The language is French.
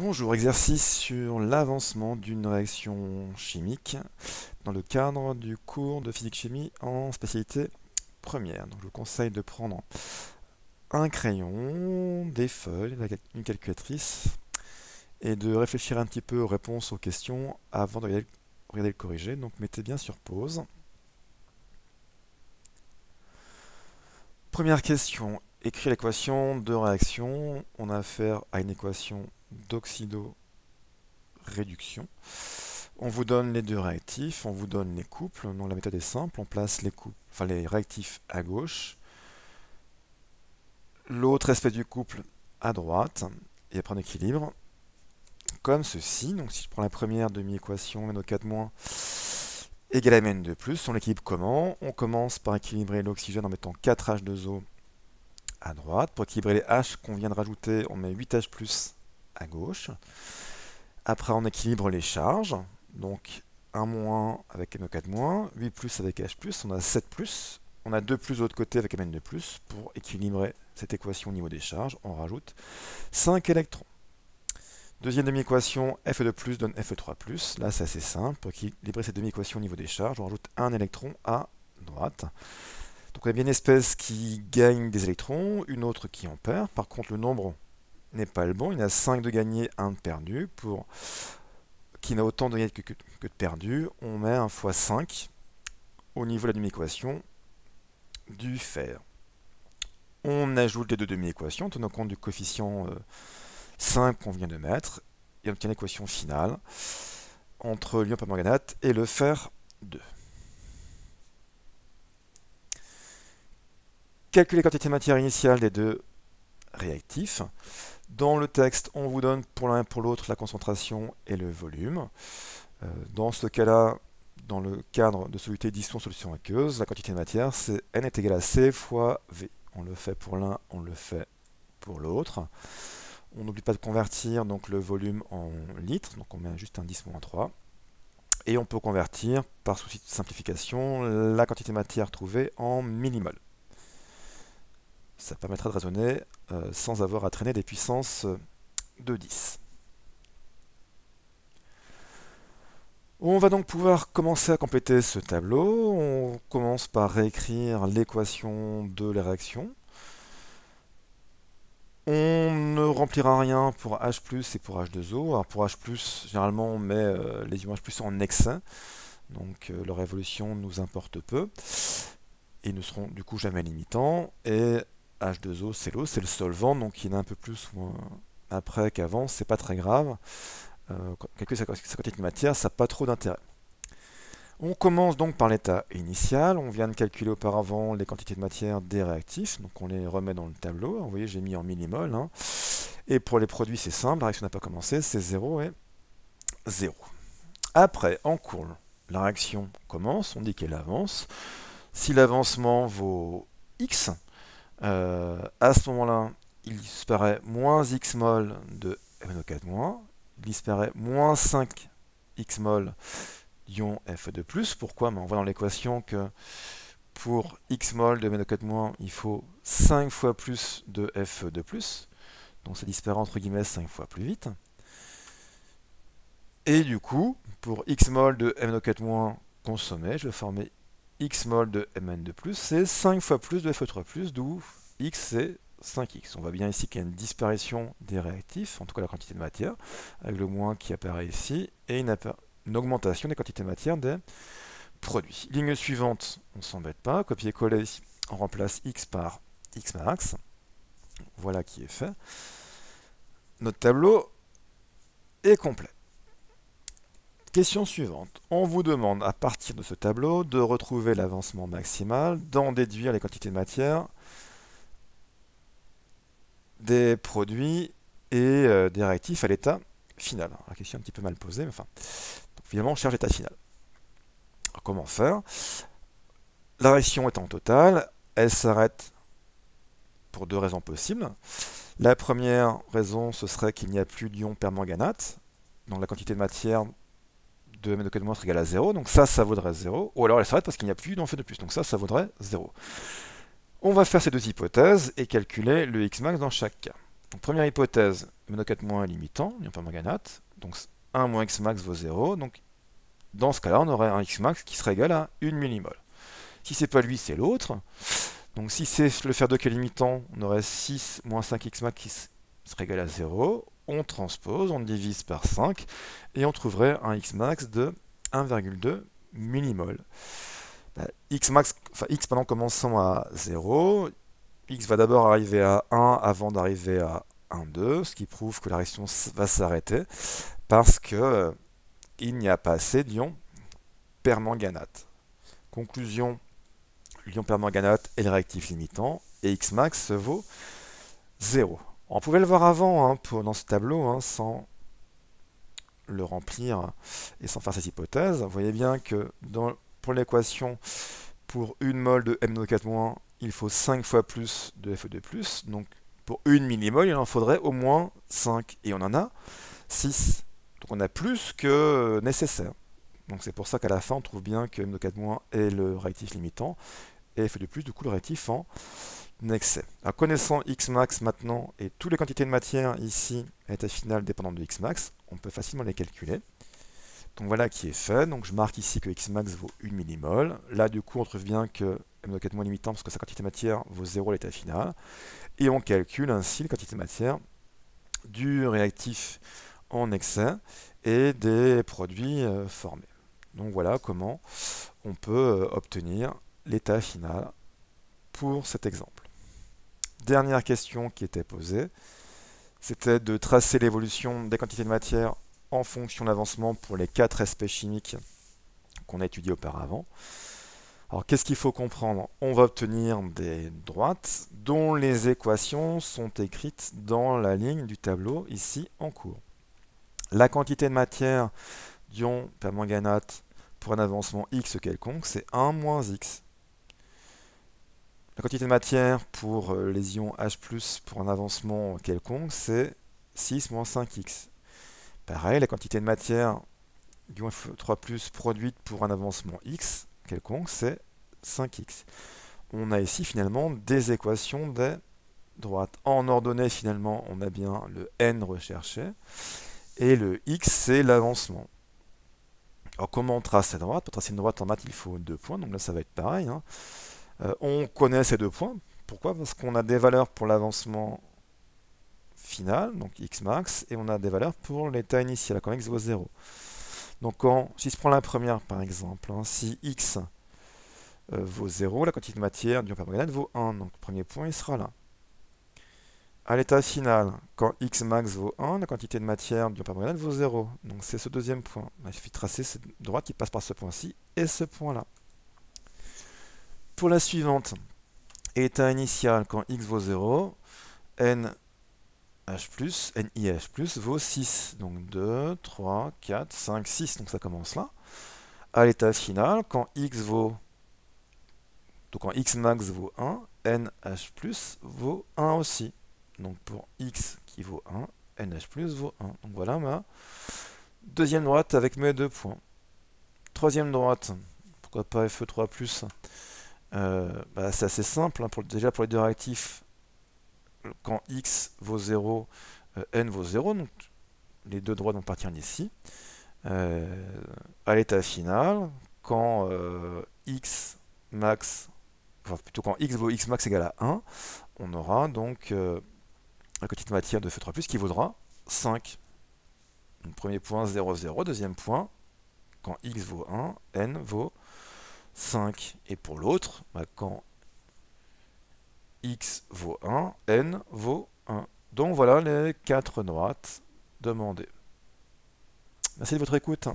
Bonjour, exercice sur l'avancement d'une réaction chimique dans le cadre du cours de physique-chimie en spécialité première. Donc, je vous conseille de prendre un crayon, des feuilles, une calculatrice et de réfléchir un petit peu aux réponses aux questions avant de regarder le corrigé. Donc mettez bien sur pause. Première question, écrire l'équation de réaction. On a affaire à une équation d'oxydo-réduction. On vous donne les deux réactifs, on vous donne les couples. Donc la méthode est simple, on place les couples, enfin les réactifs à gauche, l'autre espèce du couple à droite, et après on équilibre comme ceci. Donc si je prends la première demi-équation, NO4- égale à Mn2+, on l'équilibre comment? On commence par équilibrer l'oxygène en mettant 4H2O à droite. Pour équilibrer les H qu'on vient de rajouter, on met 8H+ à gauche. Après on équilibre les charges, donc 1- avec NO4-, 8+ avec H+, on a 7+, on a 2+ de l'autre côté avec Mn2+. Pour équilibrer cette équation au niveau des charges, on rajoute 5 électrons. Deuxième demi-équation, Fe2+ donne Fe3+. Là, c'est assez simple. Pour équilibrer cette demi-équation au niveau des charges, on rajoute un électron à droite. Donc on a bien une espèce qui gagne des électrons, une autre qui en perd. Par contre, le nombre n'est pas le bon. Il y en a 5 de gagnés, 1 de perdu. Pour qui n'a autant de gagnés que de perdus, on met un fois 5 au niveau de la demi-équation du fer. On ajoute les deux demi-équations, en tenant compte du coefficient 5 qu'on vient de mettre, et on obtient l'équation finale entre l'ion permanganate et le fer 2. Calculer les quantités de matière initiale des deux réactifs. Dans le texte, on vous donne pour l'un et pour l'autre la concentration et le volume. Dans ce cas-là, dans le cadre de soluté dissout-solution aqueuse, la quantité de matière, c'est N est égal à C fois V. On le fait pour l'un, on le fait pour l'autre. On n'oublie pas de convertir donc le volume en litres, donc on met juste un 10-3. Et on peut convertir, par souci de simplification, la quantité de matière trouvée en millimoles. Ça permettra de raisonner sans avoir à traîner des puissances de 10. On va donc pouvoir commencer à compléter ce tableau. On commence par réécrire l'équation de la réaction. On ne remplira rien pour H+ et pour H2O. Alors pour H+, généralement on met les ions H+ en excès, donc leur évolution nous importe peu. Ils ne seront du coup jamais limitants. Et H2O, c'est l'eau, c'est le solvant, donc il y en a un peu plus ou après qu'avant, c'est pas très grave. Calculer sa quantité de matière, ça n'a pas trop d'intérêt. On commence donc par l'état initial. On vient de calculer auparavant les quantités de matière des réactifs, donc on les remet dans le tableau. Alors, vous voyez, j'ai mis en millimoles. Et pour les produits, c'est simple, la réaction n'a pas commencé, c'est 0 et 0. Après, en cours, la réaction commence, on dit qu'elle avance. Si l'avancement vaut x, à ce moment-là, il disparaît moins x mol de MnO4-, il disparaît moins 5 x mol d'ion Fe2+. Pourquoi? On voit dans l'équation que pour x mol de MnO4-, il faut 5 fois plus de Fe2+. Donc ça disparaît entre guillemets 5 fois plus vite. Et du coup, pour x mol de MnO4- consommé, je vais former x mol de Mn2+, c'est 5 fois plus de Fe3+, d'où x c'est 5x. On voit bien ici qu'il y a une disparition des réactifs, en tout cas la quantité de matière, avec le moins qui apparaît ici, et une augmentation des quantités de matière des produits. Ligne suivante, on ne s'embête pas, copier-coller, on remplace x par x max. Voilà qui est fait. Notre tableau est complet. Question suivante. On vous demande à partir de ce tableau de retrouver l'avancement maximal, d'en déduire les quantités de matière des produits et des réactifs à l'état final. La question est un petit peu mal posée, mais enfin. Donc, finalement, on cherche l'état final. Alors, comment faire? La réaction étant totale, elle s'arrête pour deux raisons possibles. La première raison, ce serait qu'il n'y a plus d'ion permanganate. Donc la quantité de matière de MnO4- est égale à 0. Donc ça vaudrait 0. Ou alors elle s'arrête parce qu'il n'y a plus d'en fait de plus. Donc ça vaudrait 0. On va faire ces deux hypothèses et calculer le X max dans chaque cas. Donc, première hypothèse, MNO4- est limitant, l'ion permanganate. Donc 1 moins x max vaut 0. Donc dans ce cas-là, on aurait un x max qui serait égal à 1 millimole. Si c'est pas lui, c'est l'autre. Donc si c'est le fer de qui est limitant, on aurait 6 moins 5x max qui serait égal à 0. On transpose, on divise par 5 et on trouverait un x max de 1,2 millimole. X max, enfin x pendant commençant à 0, x va d'abord arriver à 1 avant d'arriver à 1,2, ce qui prouve que la réaction va s'arrêter parce que il n'y a pas assez d'ion permanganate. Conclusion, l'ion permanganate est le réactif limitant et x max vaut 0. On pouvait le voir avant dans ce tableau sans le remplir et sans faire cette hypothèse. Vous voyez bien que pour l'équation, pour une mole de MnO4-, il faut 5 fois plus de Fe2+. Donc pour une millimole, il en faudrait au moins 5. Et on en a 6. Donc on a plus que nécessaire. Donc c'est pour ça qu'à la fin, on trouve bien que MnO4- est le réactif limitant et Fe2+, du coup, le réactif en excès. Alors, connaissant Xmax maintenant et toutes les quantités de matière ici à l'état final dépendantes de Xmax, on peut facilement les calculer. Donc voilà qui est fait. Donc je marque ici que Xmax vaut 1 millimole. Là, du coup, on trouve bien que MnO4- limitant parce que sa quantité de matière vaut 0 à l'état final. Et on calcule ainsi la quantité de matière du réactif en excès et des produits formés. Donc voilà comment on peut obtenir l'état final pour cet exemple. Dernière question qui était posée, c'était de tracer l'évolution des quantités de matière en fonction de l'avancement pour les 4 espèces chimiques qu'on a étudiées auparavant. Alors qu'est-ce qu'il faut comprendre? On va obtenir des droites dont les équations sont écrites dans la ligne du tableau ici en cours. La quantité de matière d'ion permanganate pour un avancement x quelconque, c'est 1 moins x. La quantité de matière pour les ions H+, pour un avancement quelconque, c'est 6 moins 5x. Pareil, la quantité de matière d'ion F3+, produite pour un avancement x quelconque, c'est 5x. On a ici finalement des équations des droites. En ordonnée, finalement, on a bien le n recherché, et le x, c'est l'avancement. Alors comment on trace cette droite? Pour tracer une droite en maths, il faut 2 points, donc là ça va être pareil. On connaît ces 2 points. Pourquoi? Parce qu'on a des valeurs pour l'avancement final, donc x max, et on a des valeurs pour l'état initial, quand x vaut 0. Donc si je prends la première par exemple, si x vaut 0, la quantité de matière du permanganate vaut 1. Donc le premier point il sera là. À l'état final, quand x max vaut 1, la quantité de matière du permanganate vaut 0. Donc c'est ce deuxième point. Il suffit de tracer cette droite qui passe par ce point-ci et ce point-là. Pour la suivante, état initial, quand x vaut 0, NH+, NiH+, vaut 6. Donc 2, 3, 4, 5, 6. Donc ça commence là. À l'état final, quand x max vaut 1, NH+, vaut 1 aussi. Donc pour x qui vaut 1, NH+ vaut 1. Donc voilà ma deuxième droite avec mes 2 points. Troisième droite, pourquoi pas Fe3+, c'est assez simple. Déjà pour les deux réactifs, quand x vaut 0, n vaut 0, donc les deux droites vont partir d'ici. À l'état final, quand x max, enfin plutôt quand x vaut x max égale à 1, on aura donc la quantité de matière de Fe3+, qui vaudra 5. Donc, premier point 0, 0, deuxième point, quand x vaut 1, n vaut 5. Et pour l'autre, quand x vaut 1, n vaut 1. Donc voilà les 4 droites demandées. Merci de votre écoute.